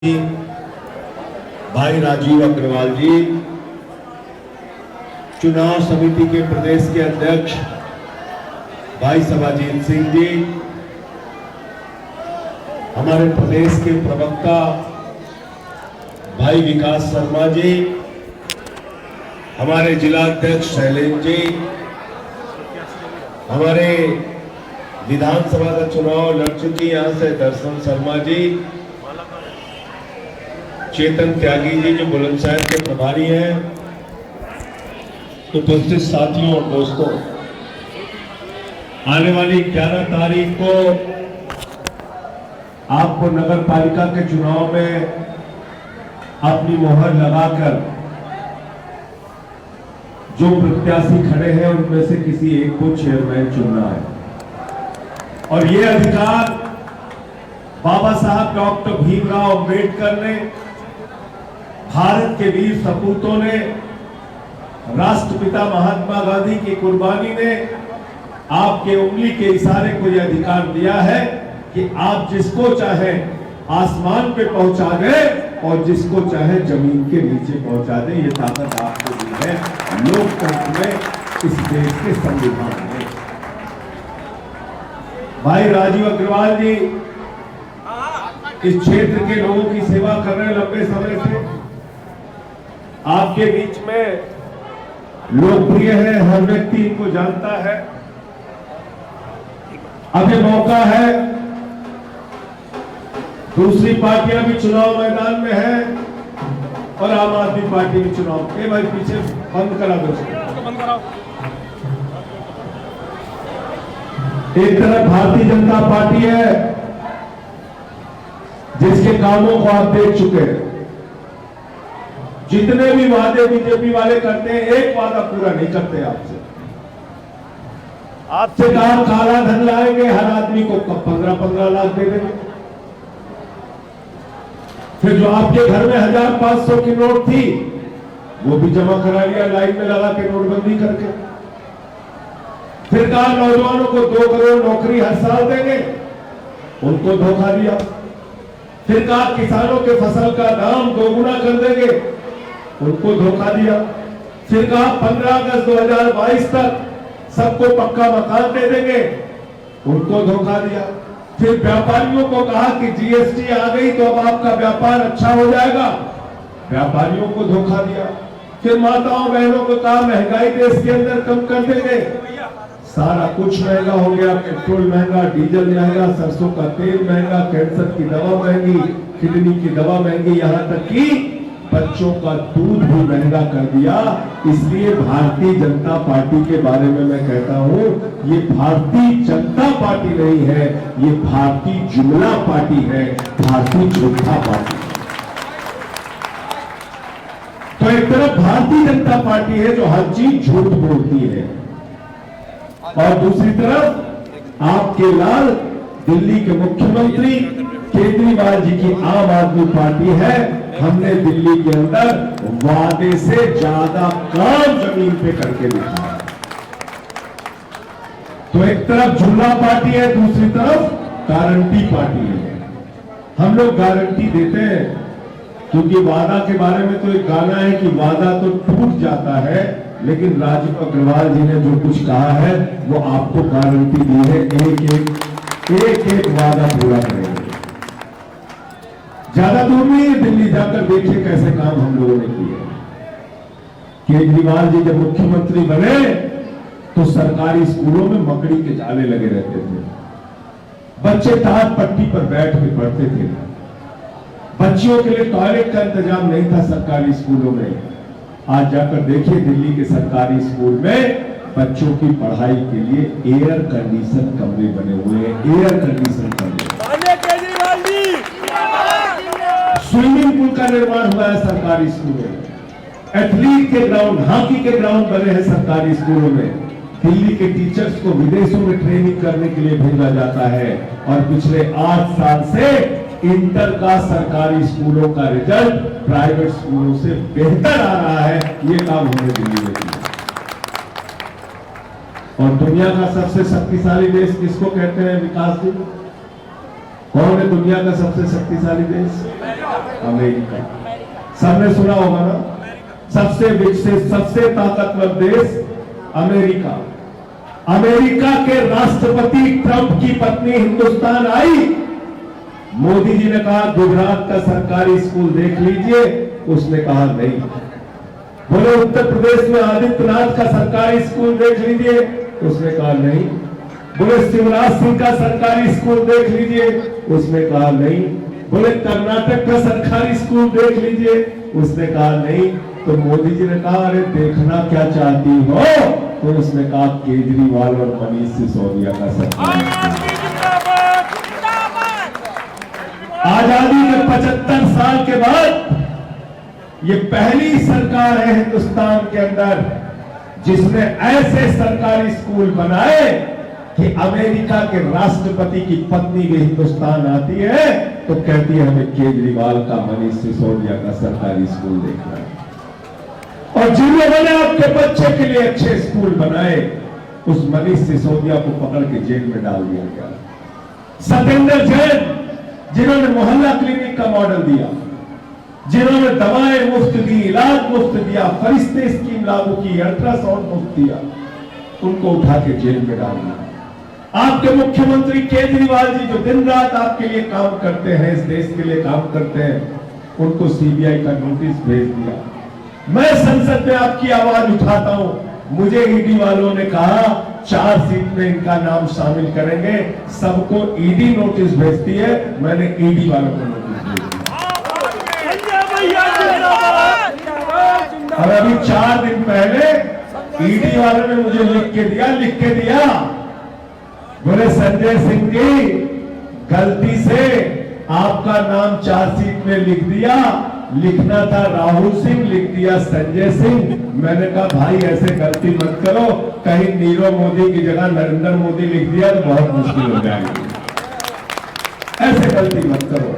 भाई राजीव अग्रवाल जी, चुनाव समिति के प्रदेश के अध्यक्ष भाई सभाजीत सिंह जी, हमारे प्रदेश के प्रवक्ता भाई विकास शर्मा जी, हमारे जिला अध्यक्ष शैलेंद्र जी, हमारे विधानसभा का चुनाव लड़ चुकी यहां से दर्शन शर्मा जी, चेतन त्यागी जी जो बुलंदशहर के प्रभारी हैं, उपस्थित साथियों और दोस्तों, आने वाली 11 तारीख को आपको नगर पालिका के चुनाव में अपनी मोहर लगाकर जो प्रत्याशी खड़े हैं उनमें से किसी एक को चेयरमैन चुनना है। और ये अधिकार बाबा साहब डॉक्टर भीमराव अंबेडकर ने, भारत के वीर सपूतों ने, राष्ट्रपिता महात्मा गांधी की कुर्बानी ने आपके उंगली के इशारे को यह अधिकार दिया है कि आप जिसको चाहे आसमान पे पहुंचा दें और जिसको चाहे जमीन के नीचे पहुंचा दें। ये ताकत आपको दी है लोकतंत्र में, इस देश के संविधान में। भाई राजीव अग्रवाल जी इस क्षेत्र के लोगों की सेवा कर रहे हैं लंबे समय से, आपके बीच में लोकप्रिय है, हर व्यक्ति इनको जानता है। अभी मौका है, दूसरी पार्टियां भी चुनाव मैदान में है और आम आदमी पार्टी भी चुनाव। भाई पीछे बंद करा दो, बंद कराओ। एक तरफ भारतीय जनता पार्टी है जिसके कामों को आप देख चुके हैं। जितने भी वादे बीजेपी वाले करते हैं, एक वादा पूरा नहीं करते आपसे कहा काला धन लाएंगे, हर आदमी को 15-15 लाख दे देंगे। फिर जो आपके घर में 1500 की नोट थी वो भी जमा करा लिया लाइन में लगा के नोटबंदी करके। फिर कहा नौजवानों को 2 करोड़ नौकरी हर साल देंगे, उनको धोखा दिया। फिर कहा किसानों के फसल का दाम 2 गुना कर देंगे, उनको धोखा दिया। फिर कहा 15 अगस्त 2022 तक सबको पक्का मकान दे देंगे, उनको धोखा दिया। फिर व्यापारियों को कहा कि जीएसटी आ गई तो अब आपका व्यापार अच्छा हो जाएगा, व्यापारियों को धोखा दिया। फिर माताओं बहनों को कहा महंगाई देश के अंदर कम कर देंगे, सारा कुछ महंगा हो गया। पेट्रोल महंगा, डीजल महंगा, सरसों का तेल महंगा, कैंसर की दवा महंगी, किडनी की दवा महंगी, यहां तक कि बच्चों का दूध भी महंगा कर दिया। इसलिए भारतीय जनता पार्टी के बारे में मैं कहता हूं, ये भारतीय जनता पार्टी नहीं है, ये भारतीय जुमला पार्टी है, भारतीय झूठा पार्टी। तो एक तरफ भारतीय जनता पार्टी है जो हर चीज झूठ बोलती है, और दूसरी तरफ आपके लाल दिल्ली के मुख्यमंत्री केजरीवाल जी की आम आदमी पार्टी है। हमने दिल्ली के अंदर वादे से ज्यादा काम जमीन पे करके दिखाया। तो एक तरफ झूला पार्टी है, दूसरी तरफ गारंटी पार्टी है। हम लोग गारंटी देते हैं क्योंकि वादा के बारे में तो एक गाना है कि वादा तो टूट जाता है, लेकिन राजीव अग्रवाल जी ने जो कुछ कहा है वो आपको गारंटी दी है, एक वादा पूरा करेंगे। ज्यादा दूर नहीं है, दिल्ली जाकर देखिए कैसे काम हम लोगों ने किए। केजरीवाल जी जब मुख्यमंत्री बने तो सरकारी स्कूलों में मकड़ी के जाले लगे रहते थे, बच्चे टाट पट्टी पर बैठ के पढ़ते थे, बच्चियों के लिए टॉयलेट का इंतजाम नहीं था सरकारी स्कूलों में। आज जाकर देखिए दिल्ली के सरकारी स्कूल में बच्चों की पढ़ाई के लिए एयर कंडीशन कमरे बने हुए हैं, एयर कंडीशन कमरे। स्विमिंग पूल का निर्माण हुआ है सरकारी स्कूलों में, एथलीट के ग्राउंड, हॉकी के ग्राउंड बने हैं सरकारी स्कूलों में। दिल्ली के टीचर्स को विदेशों में ट्रेनिंग करने के लिए भेजा जाता है, और पिछले 8 साल से इंटर का सरकारी स्कूलों का रिजल्ट प्राइवेट स्कूलों से बेहतर आ रहा है। ये काम हमने दिल्ली में किया। और दुनिया का सबसे शक्तिशाली देश किसको कहते हैं विकास जी? कौन है दुनिया का सबसे शक्तिशाली देश? अमेरिका। सबने सुना होगा ना, सबसे विकसित सबसे ताकतवर देश अमेरिका। अमेरिका के राष्ट्रपति ट्रंप की पत्नी हिंदुस्तान आई, मोदी जी ने कहा गुजरात का सरकारी स्कूल देख लीजिए, उसने कहा नहीं। बोले उत्तर प्रदेश में आदित्यनाथ का सरकारी स्कूल देख लीजिए, उसने कहा नहीं। बोले शिवराज सिंह का सरकारी स्कूल देख लीजिए, उसने कहा नहीं। बोले कर्नाटक का सरकारी स्कूल देख लीजिए, उसने कहा नहीं। तो मोदी जी ने कहा अरे देखना क्या चाहती हो? तो उसने कहा केजरीवाल और मनीष सिसोदिया का सरकारी। आजादी के 75 साल के बाद ये पहली सरकार है हिंदुस्तान के अंदर जिसने ऐसे सरकारी स्कूल बनाए कि अमेरिका के राष्ट्रपति की पत्नी भी हिंदुस्तान आती है तो कहती है हमें केजरीवाल का, मनीष सिसोदिया का सरकारी स्कूल देखना है। और जिन लोगों ने आपके बच्चे के लिए अच्छे स्कूल बनाए, उस मनीष सिसोदिया को पकड़ के जेल में डाल दिया गया। सत्येंद्र जैन जिन्होंने मोहल्ला क्लिनिक का मॉडल दिया, जिन्होंने दवाएं मुफ्त दी, इलाज मुफ्त दिया, फरिश्ते स्कीम लागू की, अल्ट्रासाउंड मुफ्त दिया, उनको उठा के जेल में डाल दिया। आपके मुख्यमंत्री केजरीवाल जी जो दिन रात आपके लिए काम करते हैं, इस देश के लिए काम करते हैं, उनको सीबीआई का नोटिस भेज दिया। मैं संसद में आपकी आवाज उठाता हूं, मुझे ईडी वालों ने कहा चार्जशीट में इनका नाम शामिल करेंगे, सबको ईडी नोटिस भेजती है, मैंने ईडी वालों को नोटिस भेज दिया। और अभी 4 दिन पहले ईडी वालों ने मुझे लिख के दिया, बोले संजय सिंह जी गलती से आपका नाम चार्जशीट में लिख दिया, लिखना था राहुल सिंह, लिख दिया संजय सिंह। मैंने कहा भाई ऐसे गलती मत करो, कहीं नीरव मोदी की जगह नरेंद्र मोदी लिख दिया तो बहुत मुश्किल हो जाएगी, ऐसे गलती मत करो।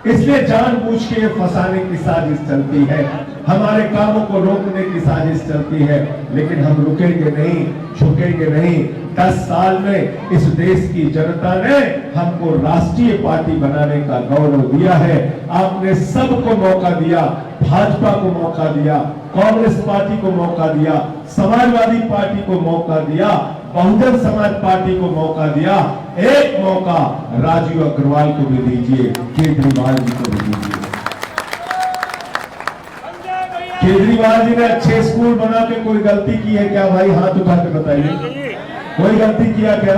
इसलिए जानबूझ के फंसाने की साजिश चलती है, हमारे कामों को रोकने की साजिश चलती है, लेकिन हम रुकेंगे नहीं, झुकेंगे नहीं। 10 साल में इस देश की जनता ने हमको राष्ट्रीय पार्टी बनाने का गौरव दिया है। आपने सबको मौका दिया, भाजपा को मौका दिया, कांग्रेस पार्टी को मौका दिया, समाजवादी पार्टी को मौका दिया, बहुजन समाज पार्टी को मौका दिया। एक मौका राजीव अग्रवाल को भी दीजिए, केजरीवाल जी को भी दीजिए। केजरीवाल जी ने अच्छे स्कूल बना के कोई गलती की है क्या? भाई हाथ उठा के बताइए, कोई गलती किया क्या?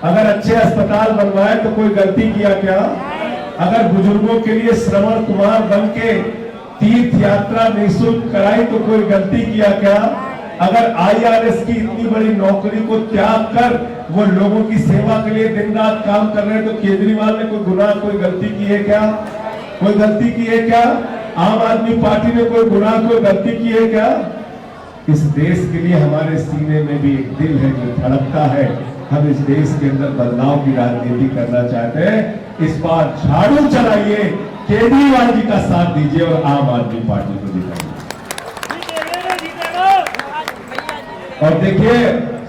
अगर अच्छे अस्पताल बनवाए तो कोई गलती किया क्या? अगर बुजुर्गों के लिए श्रवण कुमार बन के तीर्थ यात्रा निःशुल्क कराई तो कोई गलती किया क्या? अगर आईआरएस की इतनी बड़ी नौकरी को त्याग कर वो लोगों की सेवा के लिए दिन रात काम कर रहे हैं तो केजरीवाल ने कोई गुनाह, कोई गलती की है क्या? कोई गलती की है क्या? आम आदमी पार्टी ने कोई गुनाह, कोई गलती की है क्या? इस देश के लिए हमारे सीने में भी एक दिल है जो धड़कता है। हम इस देश के अंदर बदलाव की राजनीति करना चाहते हैं। इस बार झाड़ू चलाइए, केजरीवाल जी का साथ दीजिए और आम आदमी पार्टी को जिताइए। और देखिए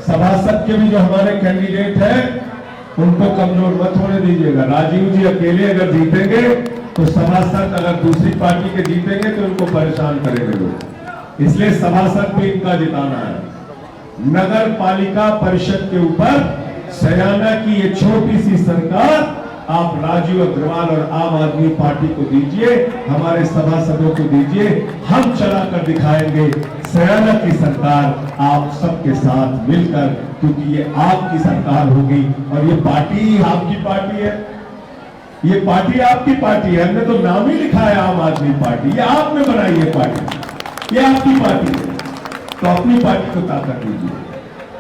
सभासद के भी जो हमारे कैंडिडेट हैं उनको कमजोर मत होने दीजिएगा। राजीव जी अकेले अगर जीतेंगे तो सभासद अगर दूसरी पार्टी के जीतेंगे तो उनको परेशान करेंगे लोग, इसलिए सभासद भी इनका जिताना है। नगर पालिका परिषद के ऊपर सयाना की ये छोटी सी सरकार आप राजीव अग्रवाल और आम आदमी पार्टी को दीजिए, हमारे सभासदों को दीजिए, हम चलाकर दिखाएंगे सयाना की सरकार आप सबके साथ मिलकर, क्योंकि ये आपकी सरकार होगी और ये पार्टी आपकी पार्टी है, ये पार्टी आपकी पार्टी है। हमने तो नाम ही लिखा है आम आदमी पार्टी, ये आपने बनाई है पार्टी, ये आपकी पार्टी है, तो अपनी पार्टी को ताकत दीजिए।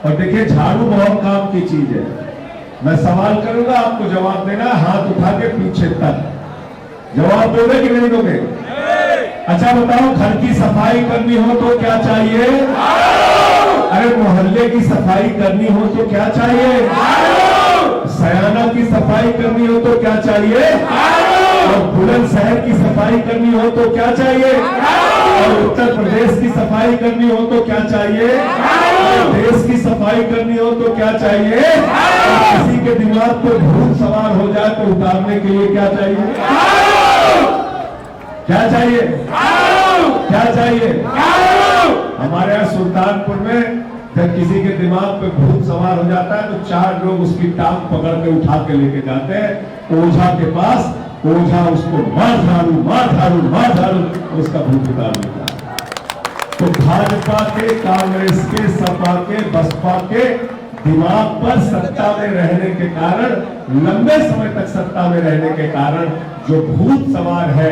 और देखिए झाड़ू बहुत काम की चीज है, मैं सवाल करूंगा आपको जवाब देना, हाथ उठा के पीछे तक। जवाब दोगे कि नहीं दोगे? अच्छा बताओ, घर की सफाई करनी हो तो क्या चाहिए? अरे मोहल्ले की सफाई करनी हो तो क्या चाहिए? सयाना की सफाई करनी हो तो क्या चाहिए? और बुलंदशहर की सफाई करनी हो तो क्या चाहिए? और उत्तर प्रदेश की सफाई करनी हो तो क्या चाहिए? देश की सफाई करनी हो तो क्या चाहिए? किसी के दिमाग पर भूत सवार हो जाए तो उतारने के लिए क्या चाहिए? क्या चाहिए? क्या चाहिए? हमारे यहाँ सुल्तानपुर में जब किसी के दिमाग पे भूत सवार हो जाता है तो 4 लोग उसकी टांग पकड़ के उठा के लेके जाते हैं ओझा के पास। ओझा उसको मार झाड़ू उसका भूत उतार देता है। तो भाजपा के, कांग्रेस के, सपा के, बसपा के दिमाग पर सत्ता में रहने के कारण, लंबे समय तक सत्ता में रहने के कारण जो भूत सवार है,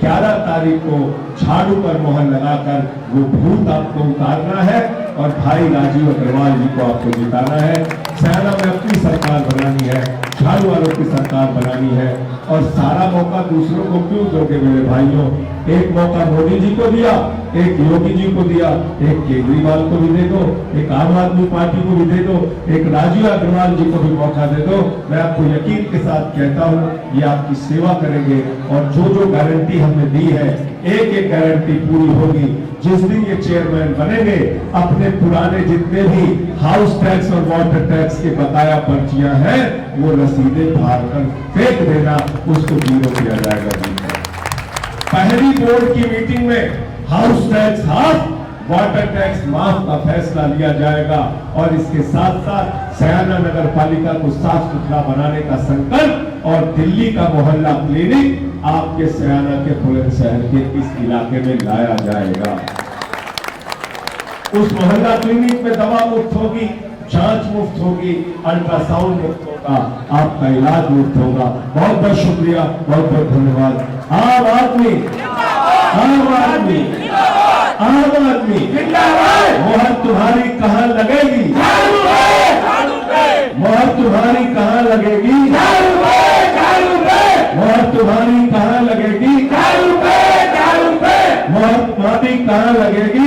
11 तारीख को झाड़ू पर मोहर लगाकर वो भूत आपको उतारना है और भाई राजीव अग्रवाल जी को आपको जिताना है। सयाना में अपनी सरकार बनानी है, झाड़ू वालों की सरकार बनानी है। और सारा मौका दूसरों को क्यों दोगे मेरे भाइयों? एक मौका मोदी जी को दिया, एक योगी जी को दिया, एक केजरीवाल को भी दे दो, एक आम आदमी पार्टी को भी दे दो, एक राजीव अग्रवाल जी को भी मौका दे दो। मैं आपको यकीन के साथ कहता हूं ये आपकी सेवा करेंगे और जो जो गारंटी हमने दी है एक एक गारंटी पूरी होगी। जिस दिन ये चेयरमैन बनेंगे अपने पुराने जितने भी हाउस टैक्स और वाटर टैक्स के बकाया पर्चियां हैं वो रसीदें फाड़ कर फेंक देना, उसको जीरो किया जाएगा। पहली बोर्ड की मीटिंग में house tax half, water tax माफ का फैसला लिया जाएगा और इसके साथ साथ सयाना नगर पालिका को साफ सुथरा बनाने का संकल्प और दिल्ली का मोहल्ला क्लिनिक आपके सयाना के बुलंदशहर के इस इलाके में लाया जाएगा। उस मोहल्ला क्लिनिक में दवा मुफ्त होगी, जांच मुफ्त होगी, अल्ट्रासाउंड मुफ्त होगा, आपका इलाज मुफ्त होगा। बहुत बहुत शुक्रिया, बहुत बहुत धन्यवाद। आम आदमी, आम आदमी, आम आदमी, मोहर तुम्हारी कहां लगेगी? मोहर तुम्हारी कहां लगेगी? मोहर तुम्हारी कहां लगेगी? मोहर तुम्हारी कहां लगेगी?